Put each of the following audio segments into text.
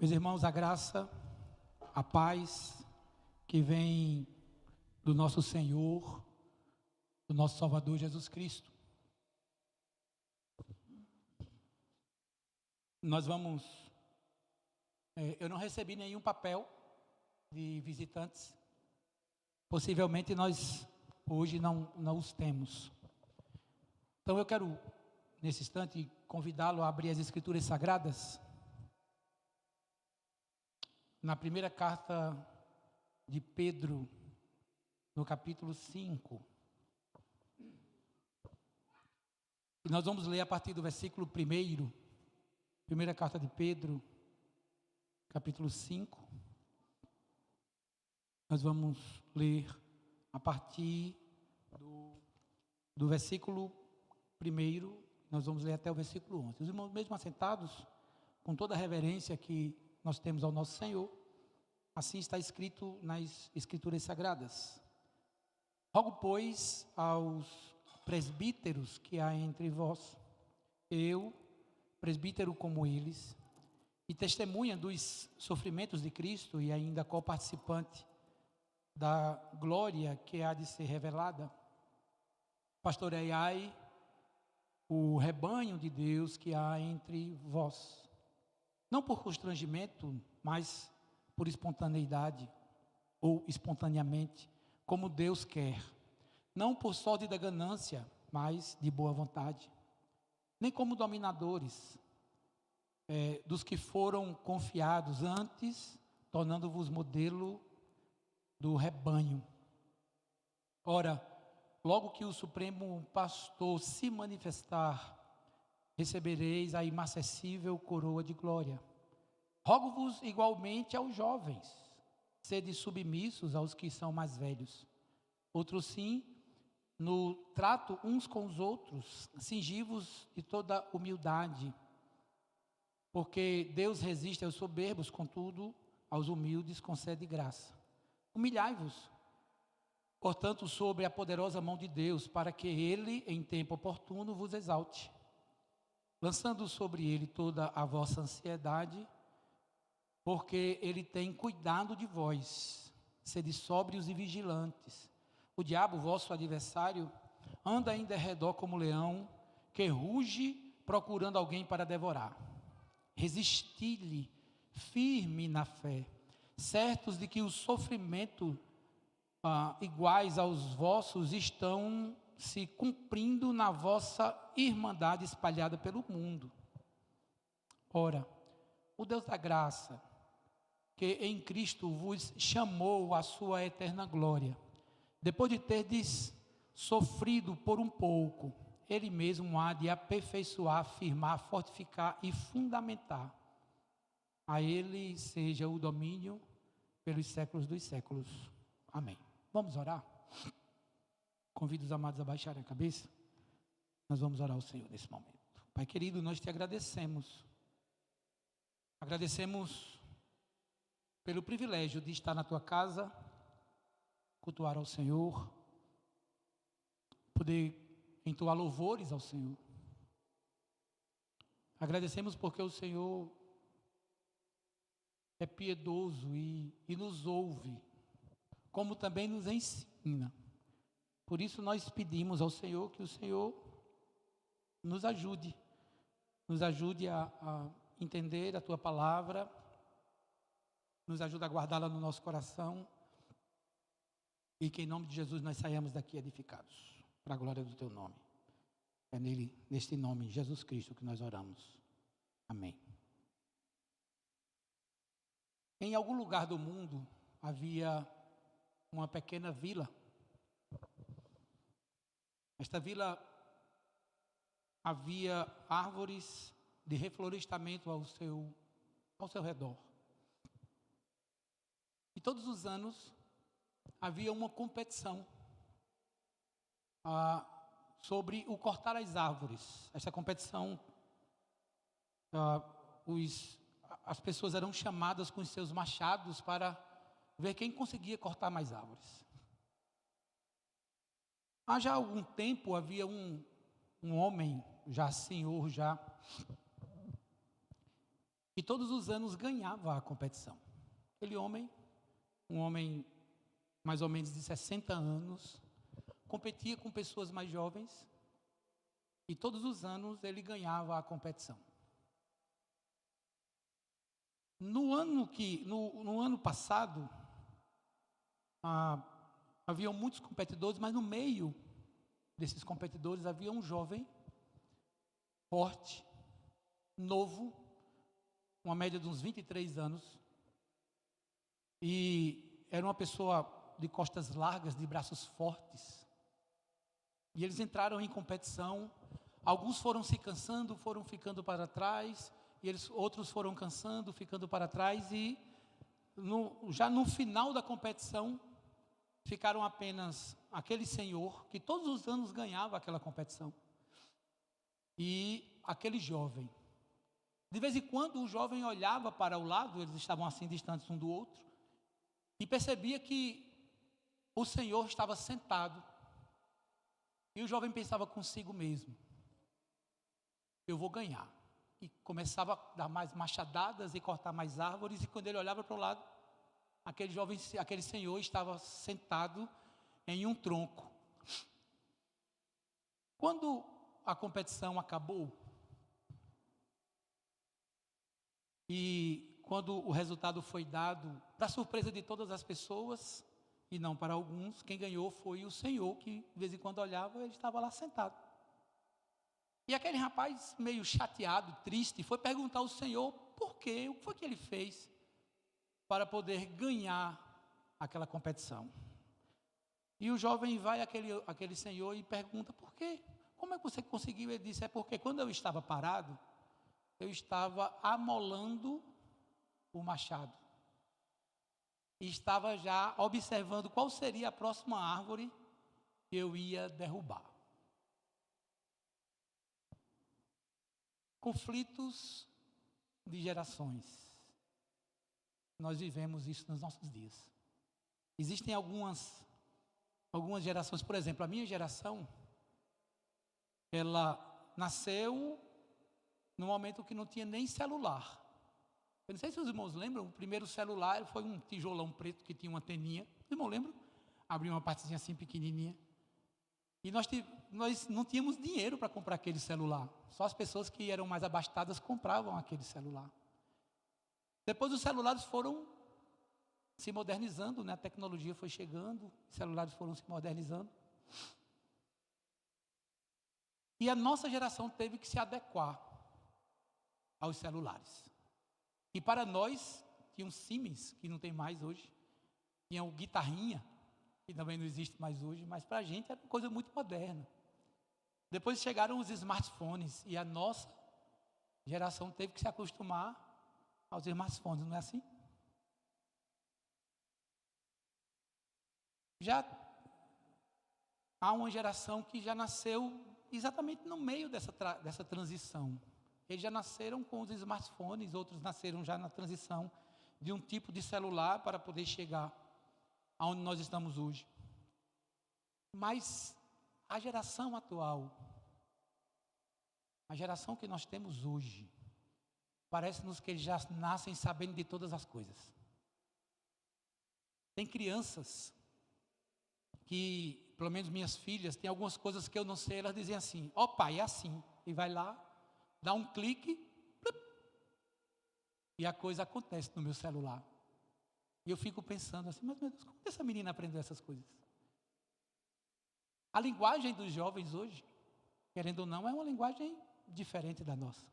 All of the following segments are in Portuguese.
Meus irmãos, a graça, a paz que vem do nosso Senhor, do nosso Salvador Jesus Cristo. Nós vamos, eu não recebi nenhum papel de visitantes, possivelmente nós hoje não os temos. Então eu quero, nesse instante, convidá-lo a abrir as Escrituras Sagradas, na primeira carta de Pedro, no capítulo 5. E nós vamos ler a partir do versículo 1, primeira carta de Pedro, capítulo 5. Nós vamos ler a partir do versículo 1, nós vamos ler até o versículo 11. Os irmãos, mesmo assentados, com toda a reverência que nós temos ao nosso Senhor, assim está escrito nas Escrituras Sagradas. Rogo, pois, aos presbíteros que há entre vós, eu, presbítero como eles, e testemunha dos sofrimentos de Cristo e ainda co-participante da glória que há de ser revelada, pastoreiai o rebanho de Deus que há entre vós, não por constrangimento, mas por espontaneidade, ou espontaneamente, como Deus quer, não por sorte da ganância, mas de boa vontade, nem como dominadores dos que foram confiados antes, tornando-vos modelo do rebanho. Ora, logo que o Supremo Pastor se manifestar, recebereis a inacessível coroa de glória. Rogo-vos igualmente aos jovens, sede submissos aos que são mais velhos. Outros sim, no trato uns com os outros, cingi-vos de toda humildade, porque Deus resiste aos soberbos, contudo, aos humildes concede graça. Humilhai-vos, portanto, sobre a poderosa mão de Deus, para que Ele, em tempo oportuno, vos exalte, lançando sobre Ele toda a vossa ansiedade, porque Ele tem cuidado de vós. Sede sóbrios e vigilantes. O diabo, vosso adversário, anda em derredor como leão, que ruge procurando alguém para devorar. Resisti-lhe, firme na fé, certos de que o sofrimento iguais aos vossos estão se cumprindo na vossa irmandade espalhada pelo mundo. Ora, o Deus da graça, que em Cristo vos chamou à sua eterna glória, depois de terdes sofrido por um pouco, Ele mesmo há de aperfeiçoar, firmar, fortificar e fundamentar. A Ele seja o domínio pelos séculos dos séculos. Amém. Vamos orar? Convido os amados a baixarem a cabeça. Nós vamos orar ao Senhor nesse momento. Pai querido, nós te agradecemos. Agradecemos pelo privilégio de estar na tua casa, cultuar ao Senhor, poder entoar louvores ao Senhor. Agradecemos porque o Senhor é piedoso e nos ouve, como também nos ensina. Por isso nós pedimos ao Senhor que o Senhor nos ajude a entender a tua palavra, nos ajude a guardá-la no nosso coração, e que em nome de Jesus nós saiamos daqui edificados, para a glória do teu nome. É neste nome, Jesus Cristo, que nós oramos. Amém. Em algum lugar do mundo havia uma pequena vila. Esta vila havia árvores de reflorestamento ao seu redor. E todos os anos havia uma competição sobre o cortar as árvores. Esta competição, as pessoas eram chamadas com os seus machados para ver quem conseguia cortar mais árvores. Há já algum tempo havia um homem, já senhor, que e todos os anos ganhava a competição. Aquele homem, um homem mais ou menos de 60 anos, competia com pessoas mais jovens e todos os anos ele ganhava a competição. No ano passado, haviam muitos competidores, mas no meio desses competidores havia um jovem, forte, novo, uma média de uns 23 anos, e era uma pessoa de costas largas, de braços fortes. E eles entraram em competição, alguns foram se cansando, foram ficando para trás, e outros foram cansando, ficando para trás, e já no final da competição, ficaram apenas aquele senhor, que todos os anos ganhava aquela competição, e aquele jovem. De vez em quando o jovem olhava para o lado, eles estavam assim distantes um do outro, e percebia que o senhor estava sentado, e o jovem pensava consigo mesmo: eu vou ganhar. E começava a dar mais machadadas e cortar mais árvores, e quando ele olhava para o lado, aquele senhor estava sentado em um tronco. Quando a competição acabou, e quando o resultado foi dado, para surpresa de todas as pessoas, e não para alguns, quem ganhou foi o senhor, que de vez em quando olhava, ele estava lá sentado. E aquele rapaz, meio chateado, triste, foi perguntar ao senhor por quê, o que foi que ele fez para poder ganhar aquela competição. E o jovem vai àquele senhor e pergunta: por quê? Como é que você conseguiu? Ele disse: é porque quando eu estava parado, eu estava amolando o machado. E estava já observando qual seria a próxima árvore que eu ia derrubar. Conflitos de gerações. Nós vivemos isso nos nossos dias. Existem algumas gerações, por exemplo, a minha geração, ela nasceu no momento que não tinha nem celular. Eu não sei se os irmãos lembram, o primeiro celular foi um tijolão preto que tinha uma anteninha. Os irmãos lembram? Abria uma partezinha assim pequenininha. E nós não tínhamos dinheiro para comprar aquele celular. Só as pessoas que eram mais abastadas compravam aquele celular. Depois os celulares foram se modernizando, né? A tecnologia foi chegando, os celulares foram se modernizando. E a nossa geração teve que se adequar aos celulares. E para nós, tinha um Siemens, que não tem mais hoje, tinha o Guitarrinha, que também não existe mais hoje, mas para a gente era uma coisa muito moderna. Depois chegaram os smartphones, e a nossa geração teve que se acostumar aos smartphones, não é assim? Já há uma geração que já nasceu exatamente no meio dessa transição. Eles já nasceram com os smartphones, outros nasceram já na transição de um tipo de celular para poder chegar aonde nós estamos hoje. Mas a geração atual, a geração que nós temos hoje, parece-nos que eles já nascem sabendo de todas as coisas. Tem crianças que, pelo menos minhas filhas, tem algumas coisas que eu não sei, elas dizem assim: ó pai, é assim. E vai lá, dá um clique, e a coisa acontece no meu celular. E eu fico pensando assim: mas meu Deus, como essa menina aprendeu essas coisas? A linguagem dos jovens hoje, querendo ou não, é uma linguagem diferente da nossa.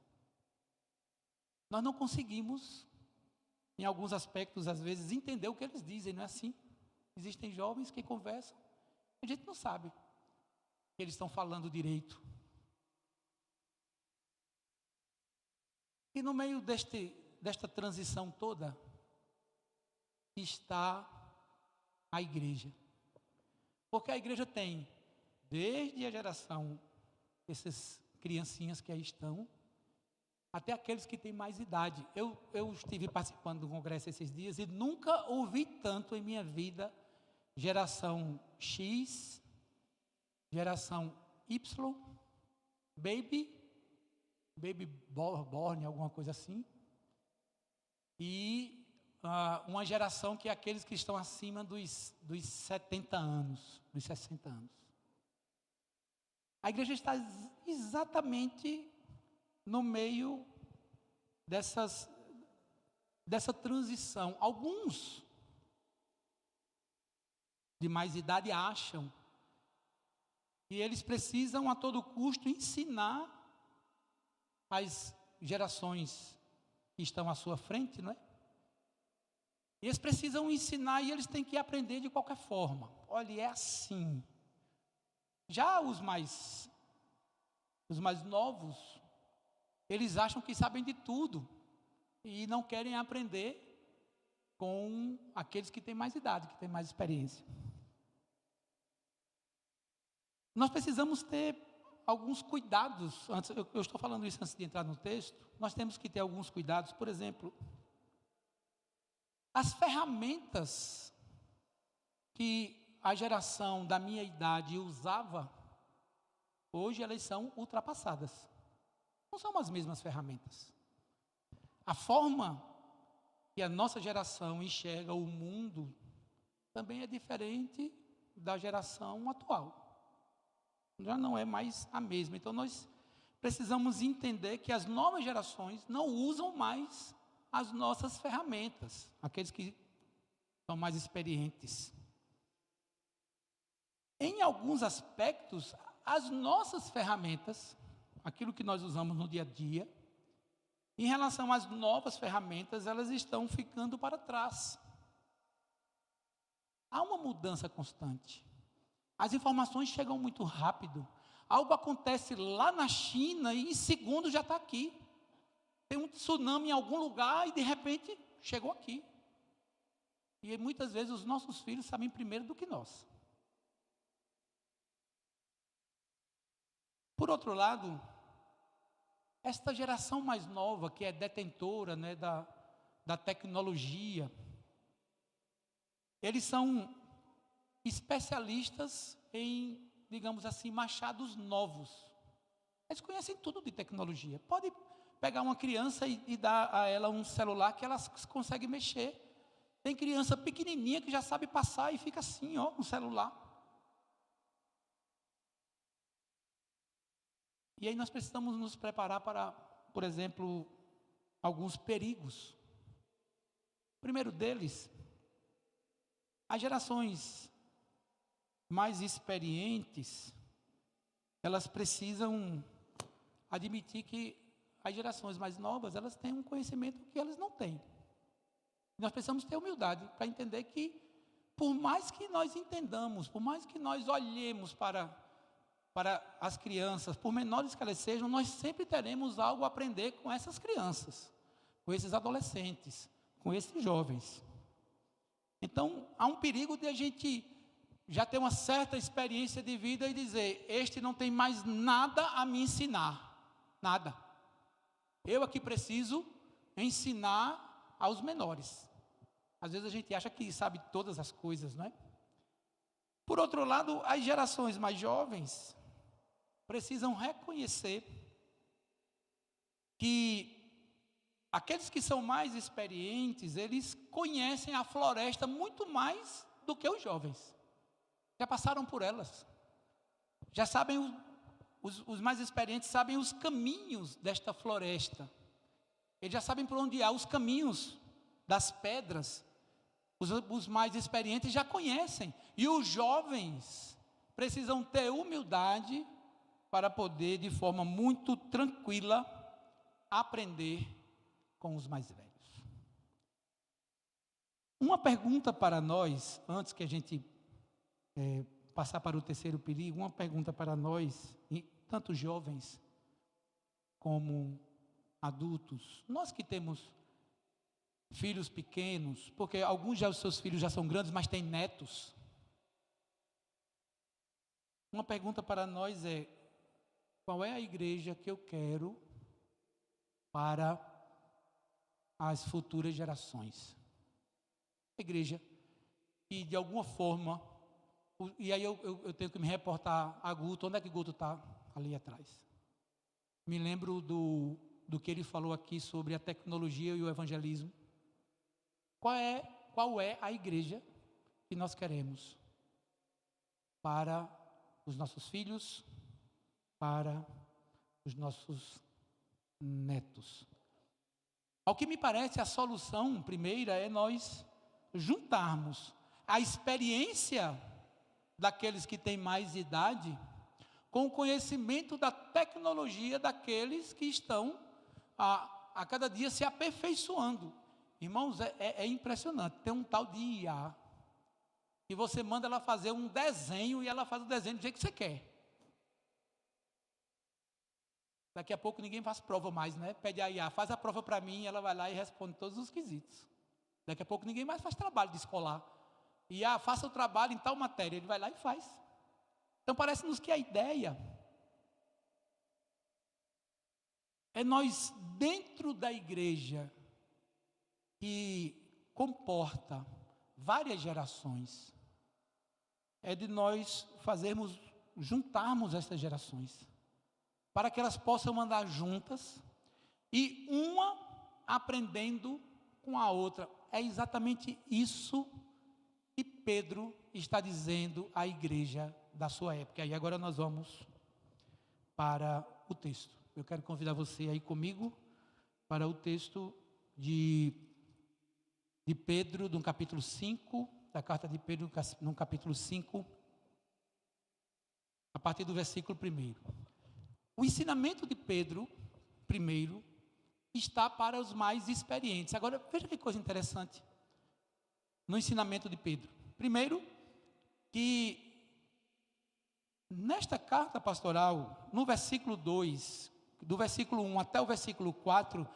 Nós não conseguimos, em alguns aspectos, às vezes, entender o que eles dizem, não é assim? Existem jovens que conversam, a gente não sabe que eles estão falando direito. E no meio desta transição toda, está a igreja. Porque a igreja tem, desde a geração, essas criancinhas que aí estão, até aqueles que têm mais idade. Eu estive participando do congresso esses dias e nunca ouvi tanto em minha vida geração X, geração Y, baby born, alguma coisa assim, e uma geração que é aqueles que estão acima dos 70 anos, dos 60 anos. A igreja está exatamente no meio dessa transição. Alguns de mais idade acham que eles precisam a todo custo ensinar as gerações que estão à sua frente, não é? E eles precisam ensinar e eles têm que aprender de qualquer forma. Olha, é assim. Já os mais novos, eles acham que sabem de tudo e não querem aprender com aqueles que têm mais idade, que têm mais experiência. Nós precisamos ter alguns cuidados, eu estou falando isso antes de entrar no texto, nós temos que ter alguns cuidados, por exemplo, as ferramentas que a geração da minha idade usava, hoje elas são ultrapassadas, não são as mesmas ferramentas. A forma que a nossa geração enxerga o mundo também é diferente da geração atual. Já não é mais a mesma. Então nós precisamos entender que as novas gerações não usam mais as nossas ferramentas, aqueles que são mais experientes. Em alguns aspectos, as nossas ferramentas, aquilo que nós usamos no dia a dia, em relação às novas ferramentas, elas estão ficando para trás. Há uma mudança constante. As informações chegam muito rápido. Algo acontece lá na China e em segundos já está aqui. Tem um tsunami em algum lugar e de repente chegou aqui. E muitas vezes os nossos filhos sabem primeiro do que nós. Por outro lado, esta geração mais nova, que é detentora, né, da tecnologia, eles são especialistas em, digamos assim, machados novos. Eles conhecem tudo de tecnologia. Pode pegar uma criança e dar a ela um celular que ela consegue mexer. Tem criança pequenininha que já sabe passar e fica assim, ó, no celular. E aí nós precisamos nos preparar para, por exemplo, alguns perigos. O primeiro deles, as gerações mais experientes, elas precisam admitir que as gerações mais novas, elas têm um conhecimento que elas não têm. Nós precisamos ter humildade para entender que, por mais que nós entendamos, por mais que nós olhemos para as crianças, por menores que elas sejam, nós sempre teremos algo a aprender com essas crianças, com esses adolescentes, com esses jovens. Então, há um perigo de a gente já ter uma certa experiência de vida e dizer, este não tem mais nada a me ensinar, nada. Eu aqui preciso ensinar aos menores. Às vezes a gente acha que sabe todas as coisas, não é? Por outro lado, as gerações mais jovens precisam reconhecer que aqueles que são mais experientes, eles conhecem a floresta muito mais do que os jovens. Já passaram por elas. Já sabem, os mais experientes sabem os caminhos desta floresta. Eles já sabem por onde há os caminhos das pedras. Os mais experientes já conhecem. E os jovens precisam ter humildade para poder, de forma muito tranquila, aprender com os mais velhos. Uma pergunta para nós, antes que a gente passar para o terceiro perigo, uma pergunta para nós, tanto jovens como adultos, nós que temos filhos pequenos, porque alguns já os seus filhos já são grandes, mas têm netos. Uma pergunta para nós é: qual é a igreja que eu quero para as futuras gerações? A igreja que de alguma forma, e aí eu tenho que me reportar a Guto. Onde é que Guto está? Ali atrás. Me lembro do que ele falou aqui sobre a tecnologia e o evangelismo. Qual é a igreja que nós queremos para os nossos filhos, para os nossos netos? Ao que me parece, a solução primeira é nós juntarmos a experiência daqueles que têm mais idade com o conhecimento da tecnologia daqueles que estão a cada dia se aperfeiçoando. Irmãos, é impressionante. Tem um tal de IA, que você manda ela fazer um desenho e ela faz o desenho do jeito que você quer. Daqui a pouco ninguém faz prova mais, né? Pede a IA, faz a prova para mim, ela vai lá e responde todos os quesitos. Daqui a pouco ninguém mais faz trabalho de escolar. IA, faça o trabalho em tal matéria, ele vai lá e faz. Então parece-nos que a ideia é nós, dentro da igreja, que comporta várias gerações, é de nós juntarmos essas gerações, para que elas possam andar juntas, e uma aprendendo com a outra. É exatamente isso que Pedro está dizendo à igreja da sua época. E agora nós vamos para o texto. Eu quero convidar você aí comigo para o texto de Pedro, no capítulo 5, da carta de Pedro, no capítulo 5, a partir do versículo 1. O ensinamento de Pedro, primeiro, está para os mais experientes. Agora, veja que coisa interessante no ensinamento de Pedro. Primeiro, que nesta carta pastoral, no versículo 2, do versículo 1 até o versículo 4,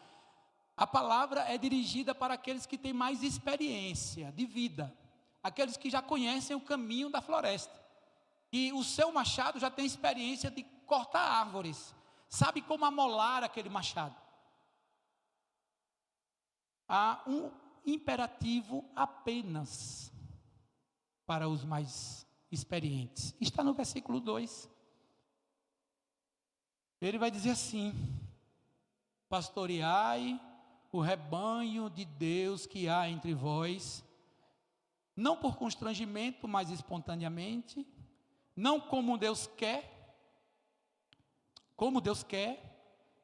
a palavra é dirigida para aqueles que têm mais experiência de vida, aqueles que já conhecem o caminho da floresta, e o seu machado já tem experiência de cortar árvores, sabe como amolar aquele machado. Há um imperativo apenas para os mais experientes. Está no versículo 2. Ele vai dizer assim: pastoreai o rebanho de Deus que há entre vós, não por constrangimento, mas espontaneamente, não como Deus quer,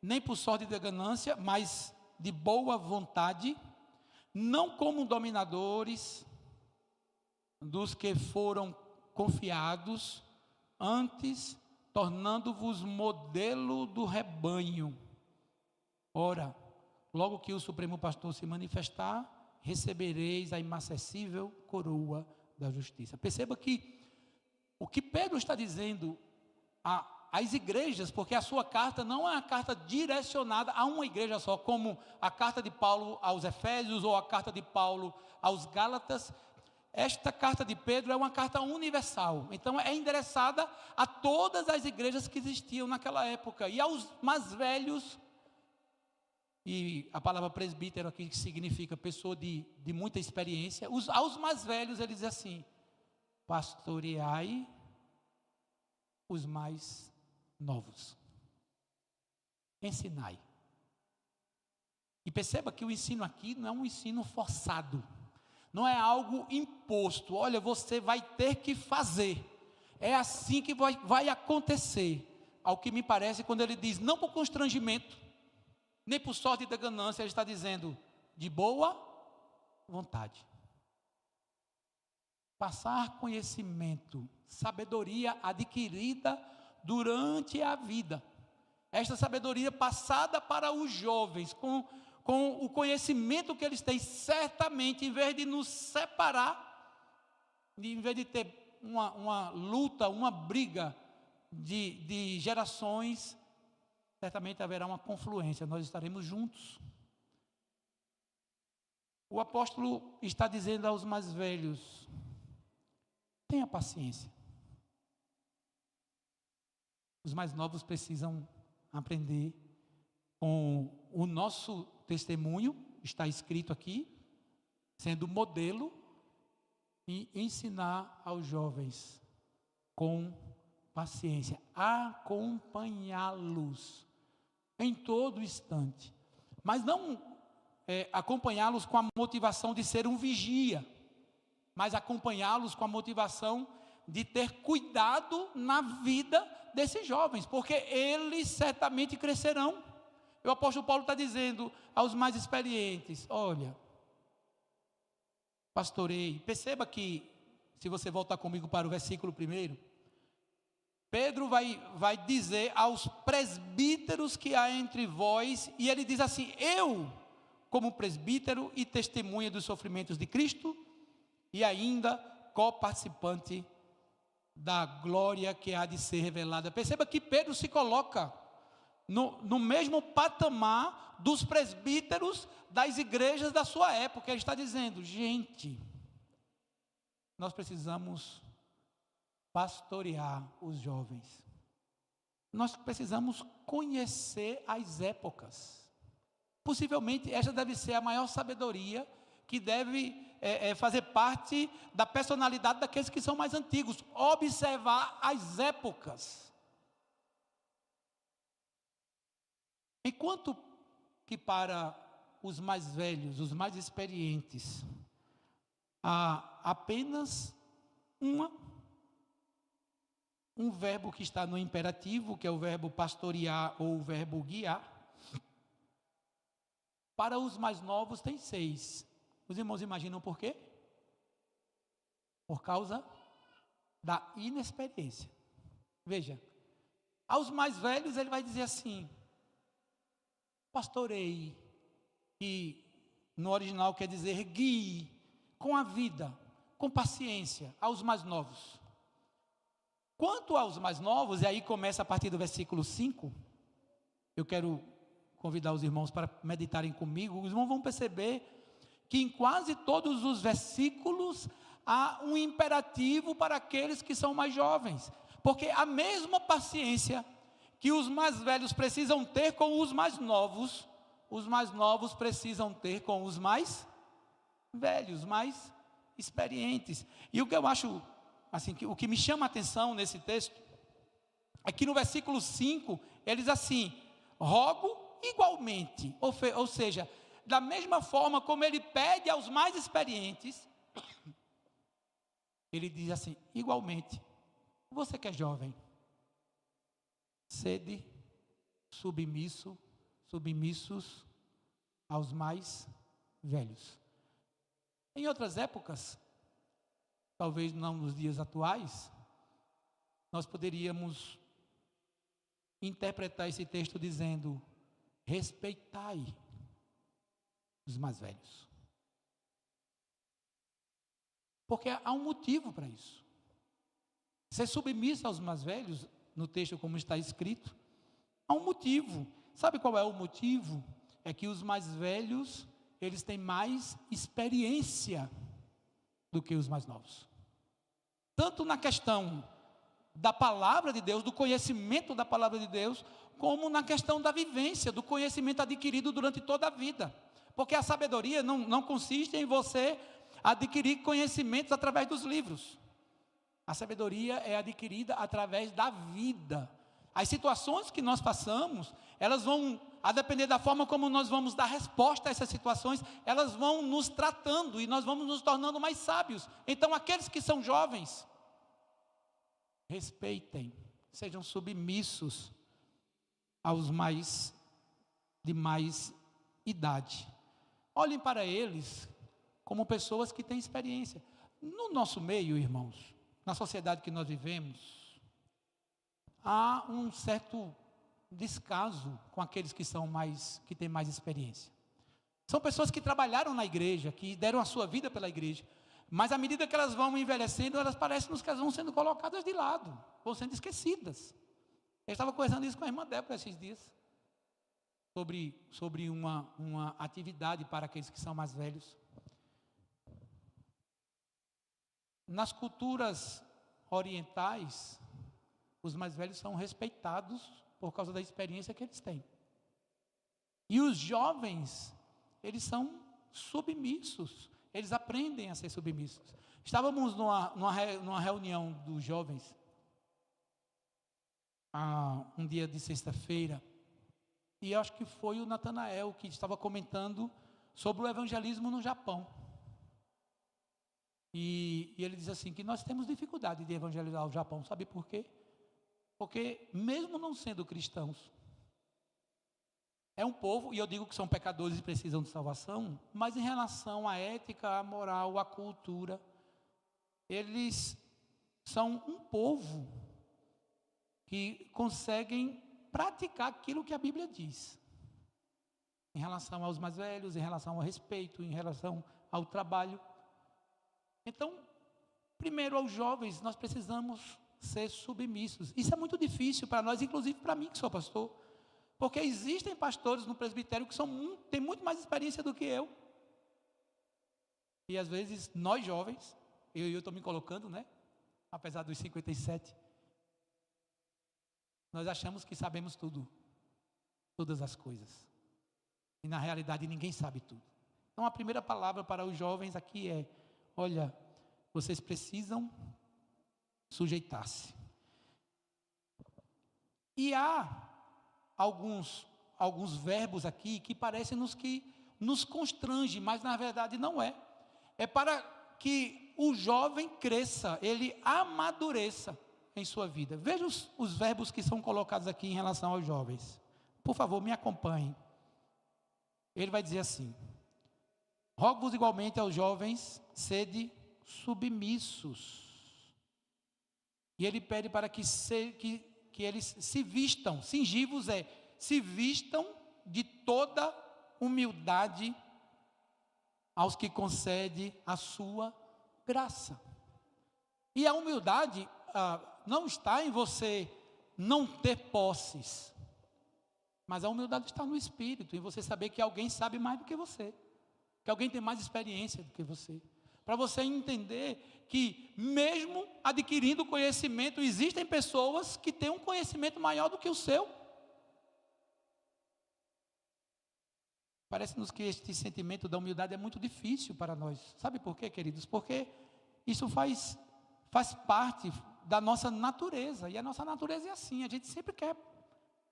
nem por sorte de ganância, mas de boa vontade, não como dominadores dos que foram confiados, antes tornando-vos modelo do rebanho. Ora, logo que o Supremo Pastor se manifestar, recebereis a inacessível coroa da justiça. Perceba que o que Pedro está dizendo às igrejas, porque a sua carta não é uma carta direcionada a uma igreja só, como a carta de Paulo aos Efésios ou a carta de Paulo aos Gálatas. Esta carta de Pedro é uma carta universal, então é endereçada a todas as igrejas que existiam naquela época, e aos mais velhos, e a palavra presbítero aqui significa pessoa de muita experiência. Aos mais velhos ele diz assim: pastoreai os mais novos, ensinai. E perceba que o ensino aqui não é um ensino forçado, não é algo imposto. Olha, você vai ter que fazer, é assim que vai acontecer. Ao que me parece, quando ele diz não por constrangimento, nem por sorte da ganância, ele está dizendo de boa vontade. Passar conhecimento, sabedoria adquirida durante a vida. Esta sabedoria passada para os jovens, com o conhecimento que eles têm, certamente, em vez de nos separar, em vez de ter uma luta, uma briga de gerações, certamente haverá uma confluência, nós estaremos juntos. O apóstolo está dizendo aos mais velhos: tenha paciência. Os mais novos precisam aprender com o nosso testemunho, está escrito aqui, sendo modelo, e ensinar aos jovens com paciência, acompanhá-los em todo instante, mas não acompanhá-los com a motivação de ser um vigia, mas acompanhá-los com a motivação de ter cuidado na vida desses jovens, porque eles certamente crescerão. O apóstolo Paulo está dizendo aos mais experientes: olha, pastorei. Perceba que, se você voltar comigo para o versículo 1, Pedro vai dizer aos presbíteros que há entre vós, e ele diz assim: eu, como presbítero e testemunha dos sofrimentos de Cristo, e ainda coparticipante da glória que há de ser revelada. Perceba que Pedro se coloca no mesmo patamar dos presbíteros das igrejas da sua época. Ele está dizendo: gente, nós precisamos pastorear os jovens. Nós precisamos conhecer as épocas. Possivelmente essa deve ser a maior sabedoria que deve fazer parte da personalidade daqueles que são mais antigos. Observar as épocas. Enquanto que para os mais velhos, os mais experientes, há apenas um verbo que está no imperativo, que é o verbo pastorear ou o verbo guiar. Para os mais novos tem 6. Os irmãos imaginam por quê? Por causa da inexperiência. Veja, aos mais velhos ele vai dizer assim: pastorei, que no original quer dizer guie, com a vida, com paciência, aos mais novos. Quanto aos mais novos, e aí começa a partir do versículo 5, eu quero convidar os irmãos para meditarem comigo. Os irmãos vão perceber que em quase todos os versículos há um imperativo para aqueles que são mais jovens, porque a mesma paciência que os mais velhos precisam ter com os mais novos precisam ter com os mais velhos, mais experientes. E o que eu acho, assim, o que me chama a atenção nesse texto, é que no versículo 5, ele diz assim: rogo igualmente, ou seja, da mesma forma como ele pede aos mais experientes, ele diz assim: igualmente, você que é jovem, sede submissos aos mais velhos. Em outras épocas, talvez não nos dias atuais, nós poderíamos interpretar esse texto dizendo: respeitai os mais velhos. Porque há um motivo para isso. Ser submisso aos mais velhos, no texto como está escrito, há um motivo. Sabe qual é o motivo? É que os mais velhos, eles têm mais experiência do que os mais novos. Tanto na questão da palavra de Deus, do conhecimento da palavra de Deus, como na questão da vivência, do conhecimento adquirido durante toda a vida. Porque a sabedoria não consiste em você adquirir conhecimentos através dos livros. A sabedoria é adquirida através da vida. As situações que nós passamos, elas vão, a depender da forma como nós vamos dar resposta a essas situações, elas vão nos tratando e nós vamos nos tornando mais sábios. Então, aqueles que são jovens, respeitem, sejam submissos aos mais de mais idade. Olhem para eles como pessoas que têm experiência. No nosso meio, irmãos, na sociedade que nós vivemos, há um certo descaso com aqueles que têm mais experiência. São pessoas que trabalharam na igreja, que deram a sua vida pela igreja, mas à medida que elas vão envelhecendo, elas parecem-nos que elas vão sendo colocadas de lado, vão sendo esquecidas. Eu estava conversando isso com a irmã Débora esses dias, sobre uma atividade para aqueles que são mais velhos. Nas culturas orientais, os mais velhos são respeitados por causa da experiência que eles têm. E os jovens, eles são submissos, eles aprendem a ser submissos. Estávamos numa reunião dos jovens, um dia de sexta-feira, e acho que foi o Natanael que estava comentando sobre o evangelismo no Japão. E ele diz assim, que nós temos dificuldade de evangelizar o Japão. Sabe por quê? Porque mesmo não sendo cristãos, é um povo, e eu digo que são pecadores e precisam de salvação, mas em relação à ética, à moral, à cultura, eles são um povo que conseguem praticar aquilo que a Bíblia diz. Em relação aos mais velhos, em relação ao respeito, em relação ao trabalho. Então, primeiro aos jovens, nós precisamos ser submissos. Isso é muito difícil para nós, inclusive para mim que sou pastor. Porque existem pastores no presbitério que têm muito mais experiência do que eu. E às vezes, nós jovens, eu estou me colocando, né? Apesar dos 57, nós achamos que sabemos tudo, todas as coisas. E na realidade ninguém sabe tudo. Então a primeira palavra para os jovens aqui é: olha, vocês precisam sujeitar-se. E há alguns verbos aqui que parecem-nos que nos constrange, mas na verdade não é. É para que o jovem cresça, ele amadureça em sua vida. Veja os verbos que são colocados aqui em relação aos jovens. Por favor, me acompanhem. Ele vai dizer assim: rogo-vos igualmente aos jovens, sede submissos. E ele pede para que eles se vistam, cingivos se vistam de toda humildade aos que concede a sua graça. E a humildade não está em você não ter posses, mas a humildade está no espírito, em você saber que alguém sabe mais do que você, que alguém tem mais experiência do que você, para você entender que mesmo adquirindo conhecimento, existem pessoas que têm um conhecimento maior do que o seu. Parece-nos que este sentimento da humildade é muito difícil para nós. Sabe por quê, queridos? Porque isso faz parte da nossa natureza, e a nossa natureza é assim, a gente sempre quer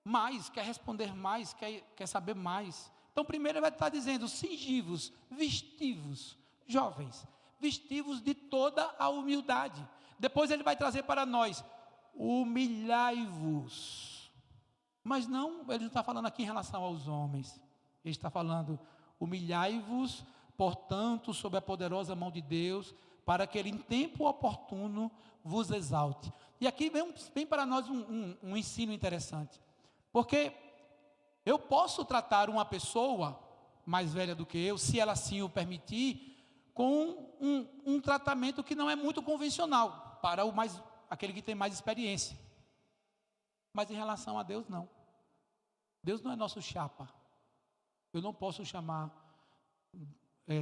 mais, quer responder mais, quer saber mais. Então primeiro ele vai estar dizendo: cingivos, vestivos, jovens, vestivos de toda a humildade. Depois ele vai trazer para nós: humilhai-vos. Mas não, ele não está falando aqui em relação aos homens, ele está falando: humilhai-vos, portanto, sob a poderosa mão de Deus, para que ele em tempo oportuno vos exalte. E aqui vem para nós um ensino interessante, porque eu posso tratar uma pessoa mais velha do que eu, se ela assim o permitir, com um tratamento que não é muito convencional, para aquele que tem mais experiência. Mas em relação a Deus, não. Deus não é nosso chapa. Eu não posso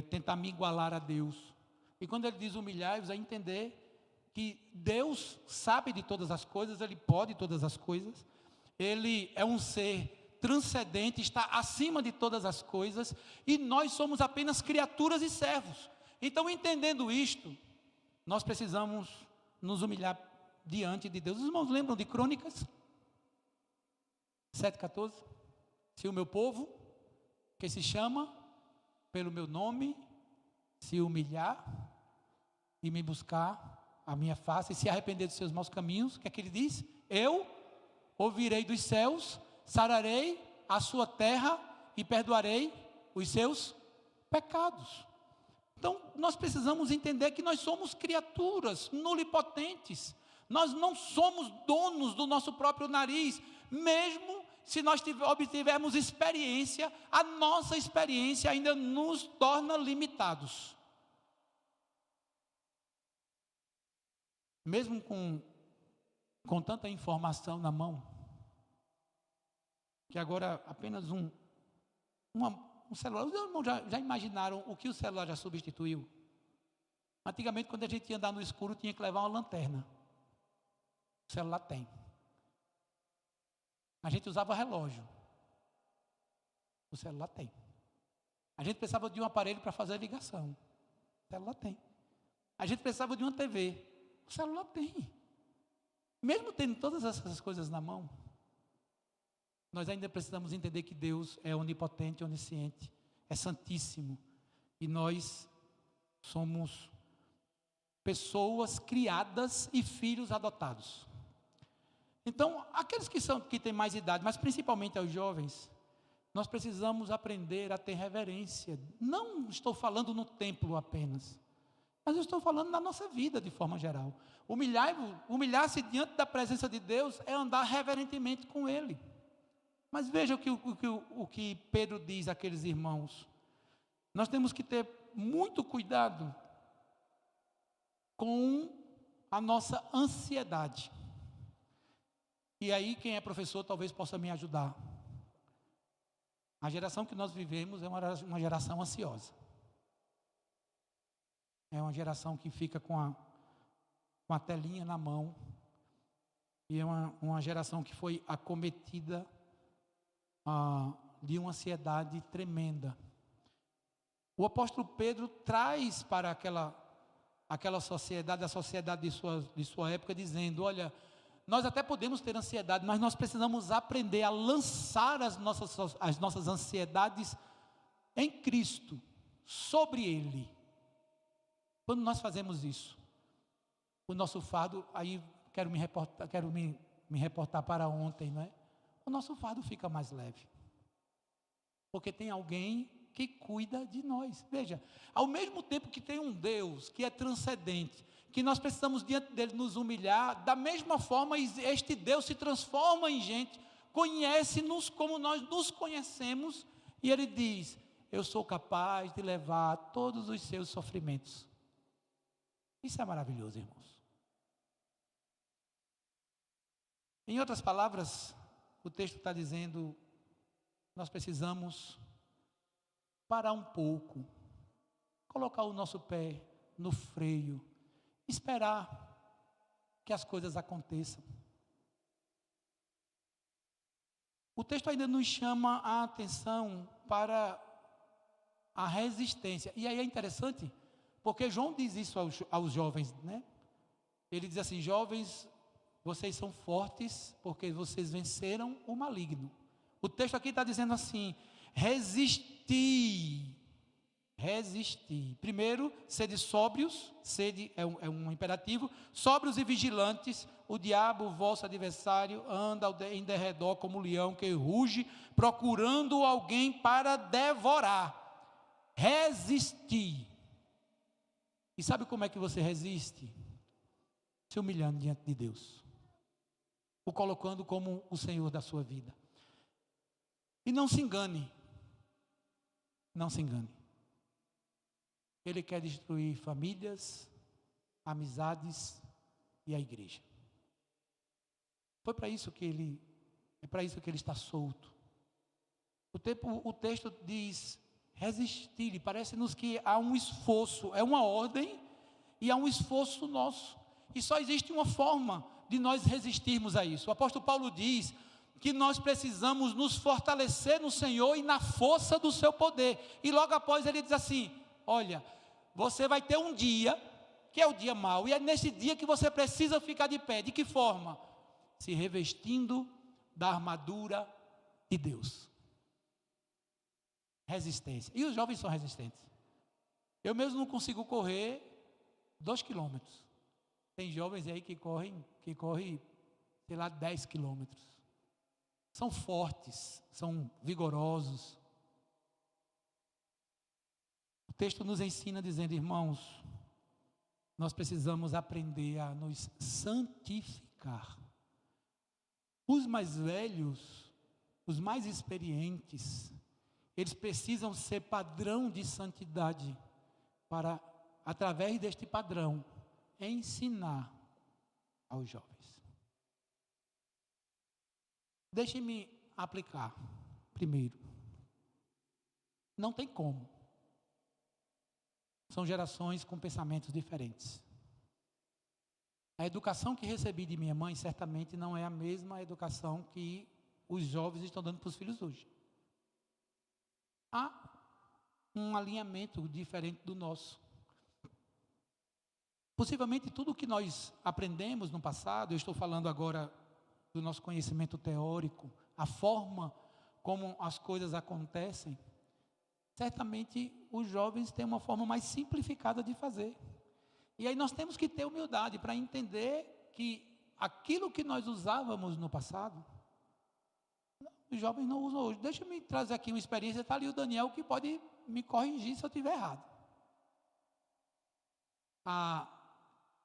tentar me igualar a Deus. E quando ele diz humilhai-vos, é entender que Deus sabe de todas as coisas, Ele pode todas as coisas, Ele é um ser transcendente, está acima de todas as coisas, e nós somos apenas criaturas e servos. Então, entendendo isto, nós precisamos nos humilhar diante de Deus. Os irmãos lembram de Crônicas 7,14? Se o meu povo, que se chama pelo meu nome, se humilhar e me buscar a minha face, e se arrepender dos seus maus caminhos, o que é que ele diz? Eu ouvirei dos céus, sararei a sua terra e perdoarei os seus pecados. Então, nós precisamos entender que nós somos criaturas nulipotentes. Nós não somos donos do nosso próprio nariz. Mesmo se nós obtivermos experiência, a nossa experiência ainda nos torna limitados. Mesmo com tanta informação na mão, que agora apenas um celular, os irmãos já imaginaram o que o celular já substituiu? Antigamente, quando a gente ia andar no escuro, tinha que levar uma lanterna. O celular tem. A gente usava relógio. O celular tem. A gente precisava de um aparelho para fazer a ligação. O celular tem. A gente precisava de uma TV. O celular tem. Mesmo tendo todas essas coisas na mão, nós ainda precisamos entender que Deus é onipotente, onisciente. é santíssimo. E nós somos pessoas criadas e filhos adotados. Então, aqueles que têm mais idade, mas principalmente aos jovens, nós precisamos aprender a ter reverência. Não estou falando no templo apenas, mas eu estou falando na nossa vida de forma geral. Humilhar-se diante da presença de Deus é andar reverentemente com Ele. Mas veja o que Pedro diz àqueles irmãos. Nós temos que ter muito cuidado com a nossa ansiedade. E aí quem é professor talvez possa me ajudar. A geração que nós vivemos é uma geração ansiosa. É uma geração que fica com a telinha na mão. E é uma geração que foi acometida de uma ansiedade tremenda. O apóstolo Pedro traz para aquela sociedade, a sociedade de sua época, dizendo: olha, nós até podemos ter ansiedade, mas nós precisamos aprender a lançar as nossas ansiedades em Cristo, sobre Ele. Quando nós fazemos isso, o nosso fardo, aí quero me reportar para ontem, não é? O nosso fardo fica mais leve. Porque tem alguém que cuida de nós. Veja, ao mesmo tempo que tem um Deus que é transcendente, que nós precisamos diante dele nos humilhar, da mesma forma este Deus se transforma em gente, conhece-nos como nós nos conhecemos, e Ele diz: eu sou capaz de levar todos os seus sofrimentos. Isso é maravilhoso, irmãos. Em outras palavras, o texto está dizendo, nós precisamos parar um pouco, colocar o nosso pé no freio, esperar que as coisas aconteçam. O texto ainda nos chama a atenção para a resistência. E aí é interessante, porque João diz isso aos jovens, né? Ele diz assim: jovens, vocês são fortes porque vocês venceram o maligno. O texto aqui está dizendo assim: resistir. Primeiro, sede sóbrios, sede é um imperativo, sóbrios e vigilantes. O diabo, vosso adversário, anda em derredor como um leão que ruge, procurando alguém para devorar. Resistir. E sabe como é que você resiste? Se humilhando diante de Deus, o colocando como o Senhor da sua vida. E não se engane. Não se engane. Ele quer destruir famílias, amizades e a igreja. É para isso que ele está solto. O texto diz resistir, e parece-nos que há um esforço, é uma ordem e há um esforço nosso. E só existe uma forma de nós resistirmos a isso. O apóstolo Paulo diz que nós precisamos nos fortalecer no Senhor e na força do seu poder. E logo após ele diz assim: olha, você vai ter um dia, que é o dia mau, e é nesse dia que você precisa ficar de pé. De que forma? Se revestindo da armadura de Deus. Resistência. E os jovens são resistentes. Eu mesmo não consigo correr 2 quilômetros. Tem jovens aí que correm, sei lá, 10 quilômetros. São fortes, são vigorosos. O texto nos ensina dizendo: irmãos, nós precisamos aprender a nos santificar. Os mais velhos, os mais experientes, eles precisam ser padrão de santidade para, através deste padrão, ensinar aos jovens. Deixe-me aplicar primeiro. Não tem como. São gerações com pensamentos diferentes. A educação que recebi de minha mãe certamente não é a mesma educação que os jovens estão dando para os filhos hoje. Há um alinhamento diferente do nosso. Possivelmente tudo o que nós aprendemos no passado, eu estou falando agora do nosso conhecimento teórico, a forma como as coisas acontecem, certamente os jovens têm uma forma mais simplificada de fazer. E aí nós temos que ter humildade para entender que aquilo que nós usávamos no passado, os jovens não usam hoje. Deixa eu me trazer aqui uma experiência, está ali o Daniel que pode me corrigir se eu estiver errado.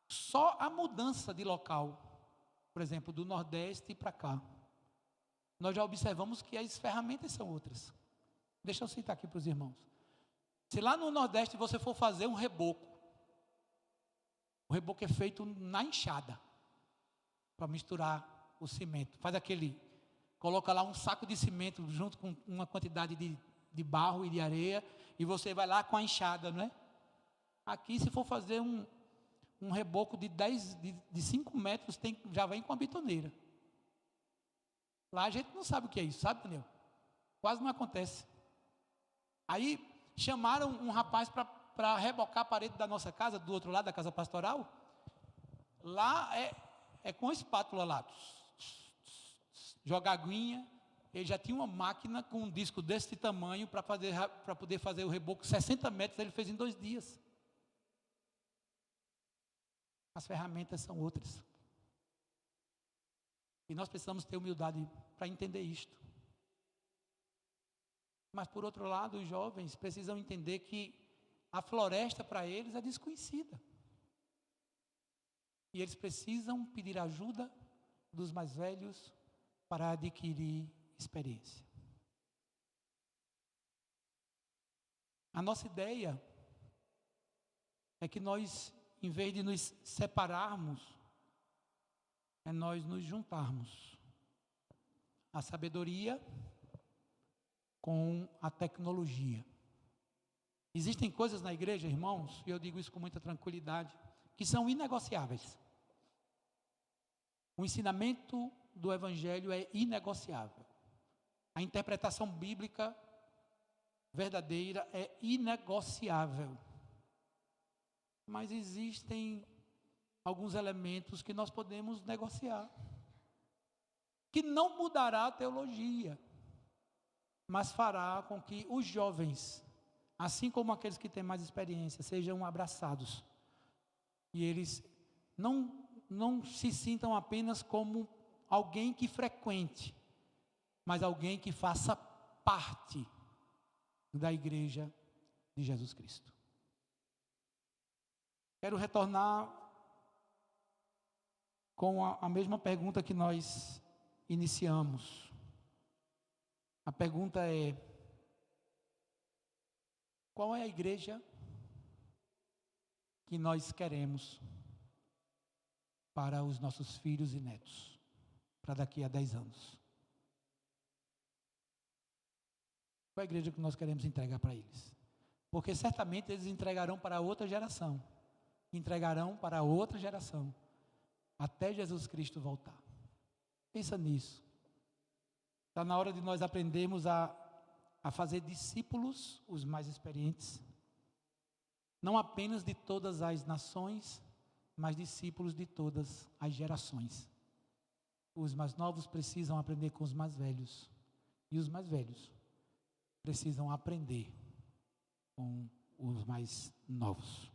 Só a mudança de local, por exemplo, do Nordeste para cá, nós já observamos que as ferramentas são outras. Deixa eu citar aqui para os irmãos. Se lá no Nordeste você for fazer um reboco, o reboco é feito na enxada, para misturar o cimento. Coloca lá um saco de cimento junto com uma quantidade de barro e de areia, e você vai lá com a enxada, não é? Aqui, se for fazer um reboco de 5 metros, já vem com a bitoneira. Lá a gente não sabe o que é isso, sabe, Daniel? Quase não acontece. Aí chamaram um rapaz para rebocar a parede da nossa casa, do outro lado da casa pastoral. Lá é com a espátula lá. Joga aguinha. Ele já tinha uma máquina com um disco desse tamanho para poder fazer o reboco 60 metros, ele fez em 2 dias. As ferramentas são outras. E nós precisamos ter humildade para entender isto. Mas, por outro lado, os jovens precisam entender que a floresta para eles é desconhecida. E eles precisam pedir ajuda dos mais velhos para adquirir experiência. A nossa ideia é que nós, em vez de nos separarmos, é nós nos juntarmos. A sabedoria com a tecnologia. Existem coisas na igreja, irmãos, e eu digo isso com muita tranquilidade, que são inegociáveis. O ensinamento do Evangelho é inegociável. A interpretação bíblica verdadeira é inegociável. Mas existem alguns elementos que nós podemos negociar, que não mudará a teologia, mas fará com que os jovens, assim como aqueles que têm mais experiência, sejam abraçados. E eles não se sintam apenas como alguém que frequente, mas alguém que faça parte da igreja de Jesus Cristo. Quero retornar com a mesma pergunta que nós iniciamos. A pergunta é: qual é a igreja que nós queremos para os nossos filhos e netos, para daqui a 10 anos? Qual é a igreja que nós queremos entregar para eles? Porque certamente eles entregarão para outra geração, até Jesus Cristo voltar. Pensa nisso. Está na hora de nós aprendermos a fazer discípulos, os mais experientes, não apenas de todas as nações, mas discípulos de todas as gerações. Os mais novos precisam aprender com os mais velhos, e os mais velhos precisam aprender com os mais novos.